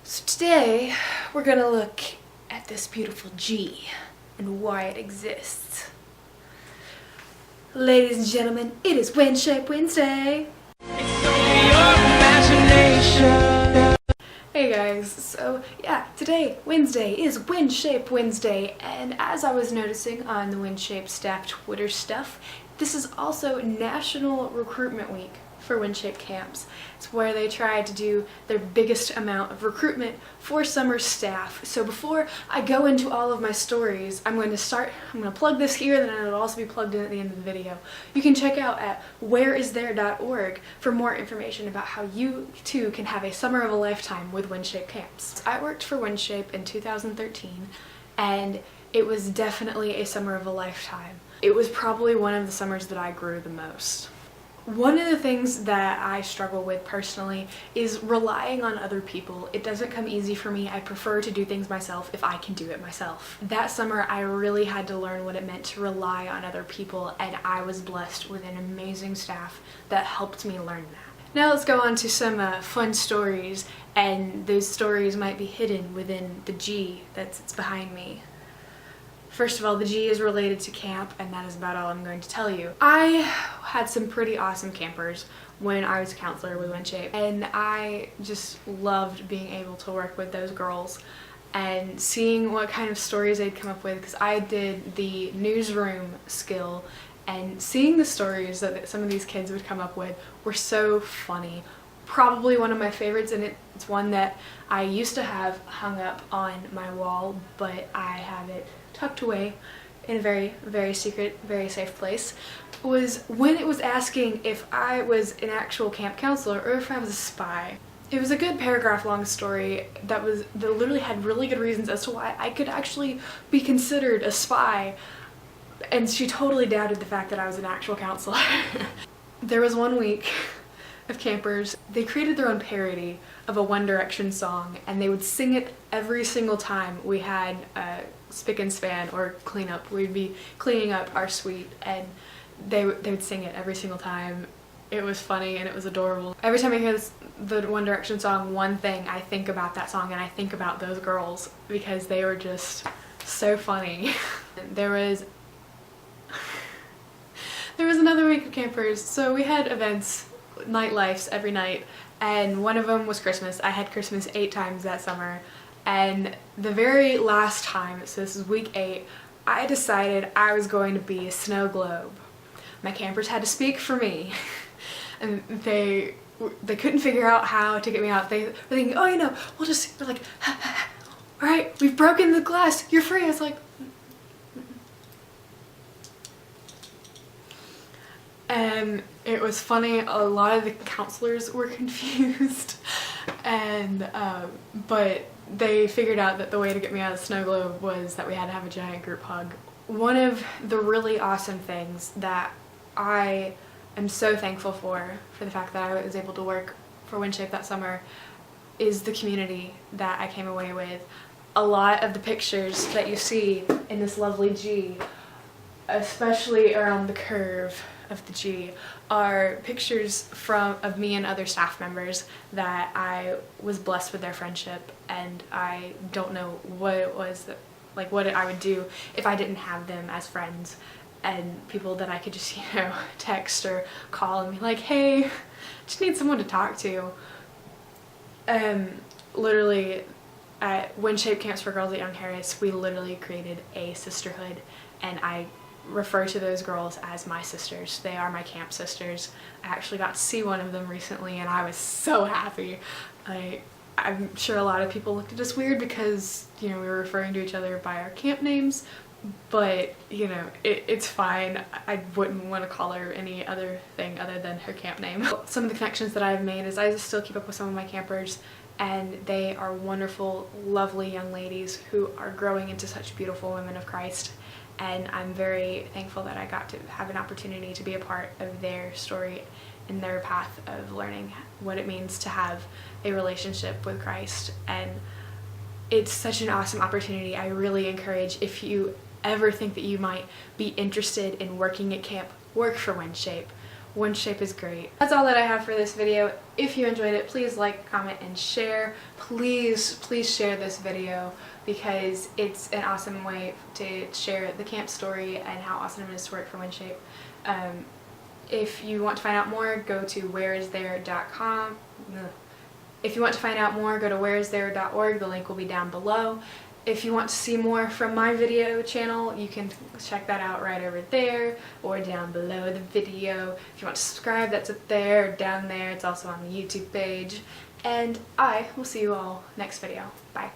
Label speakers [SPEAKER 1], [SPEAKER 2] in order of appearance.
[SPEAKER 1] So today we're gonna look at this beautiful G and why it exists. Ladies and gentlemen, it is WinShape Wednesday. Hey guys, so yeah, today, Wednesday, is WinShape Wednesday, and as I was noticing on the WinShape staff Twitter stuff, this is also National Recruitment Week for WinShape camps. It's where they try to do their biggest amount of recruitment for summer staff. So before I go into all of my stories, I'm going to plug this here, then it'll also be plugged in at the end of the video. You can check out at whereisthere.org for more information about how you too can have a summer of a lifetime with WinShape camps. I worked for WinShape in 2013, and it was definitely a summer of a lifetime. It was probably one of the summers that I grew the most. One of the things that I struggle with personally is relying on other people. It doesn't come easy for me. I prefer to do things myself if I can do it myself. That summer I really had to learn what it meant to rely on other people, and I was blessed with an amazing staff that helped me learn that. Now let's go on to some fun stories, and those stories might be hidden within the G that sits behind me. First of all, the G is related to camp, and that is about all I'm going to tell you. I had some pretty awesome campers when I was a counselor with WinShape, and I just loved being able to work with those girls and seeing what kind of stories they'd come up with, because I did the newsroom skill, and seeing the stories that some of these kids would come up with were so funny. Probably one of my favorites, and it's one that I used to have hung up on my wall, but I have it tucked away in a very, very secret, very safe place, was when it was asking if I was an actual camp counselor or if I was a spy. It was a good paragraph long story that literally had really good reasons as to why I could actually be considered a spy, and she totally doubted the fact that I was an actual counselor. There was one week of campers, they created their own parody of a One Direction song, and they would sing it every single time we had a spick and span or cleanup. We'd be cleaning up our suite, and they would sing it every single time. It was funny and it was adorable. Every time I hear the One Direction song, one thing I think about that song, and I think about those girls because they were just so funny. There was another week of campers, so we had events, nightlives every night, and one of them was Christmas. I had Christmas 8 times that summer, and the very last time, so this is week 8, I decided I was going to be a snow globe. My campers had to speak for me, and they couldn't figure out how to get me out. They were thinking, oh, they're like, all right, we've broken the glass, you're free. I was like, and it was funny. A lot of the counselors were confused, and but they figured out that the way to get me out of the snow globe was that we had to have a giant group hug. One of the really awesome things that I am so thankful for the fact that I was able to work for WinShape that summer, is the community that I came away with. A lot of the pictures that you see in this lovely G, especially around the curve of the G, are pictures of me and other staff members that I was blessed with their friendship, and I don't know what it was that, what I would do if I didn't have them as friends and people that I could just text or call and be like, hey, just need someone to talk to. Literally at WinShape Camps for Girls at Young Harris, we literally created a sisterhood, and I refer to those girls as my sisters. They are my camp sisters. I actually got to see one of them recently, and I was so happy. I'm sure a lot of people looked at us weird because, we were referring to each other by our camp names, but, it's fine. I wouldn't want to call her any other thing other than her camp name. Some of the connections that I've made is I just still keep up with some of my campers, and they are wonderful, lovely young ladies who are growing into such beautiful women of Christ. And I'm very thankful that I got to have an opportunity to be a part of their story and their path of learning what it means to have a relationship with Christ. And it's such an awesome opportunity. I really encourage, if you ever think that you might be interested in working at camp, work for WinShape. WinShape is great. That's all that I have for this video. If you enjoyed it, please like, comment, and share. Please share this video because it's an awesome way to share the camp story and how awesome it is to work for WinShape. If you want to find out more, go to whereisthere.com. If you want to find out more, go to whereisthere.org. The link will be down below. If you want to see more from my video channel, you can check that out right over there or down below the video. If you want to subscribe, that's up there or down there. It's also on the YouTube page. And I will see you all next video. Bye.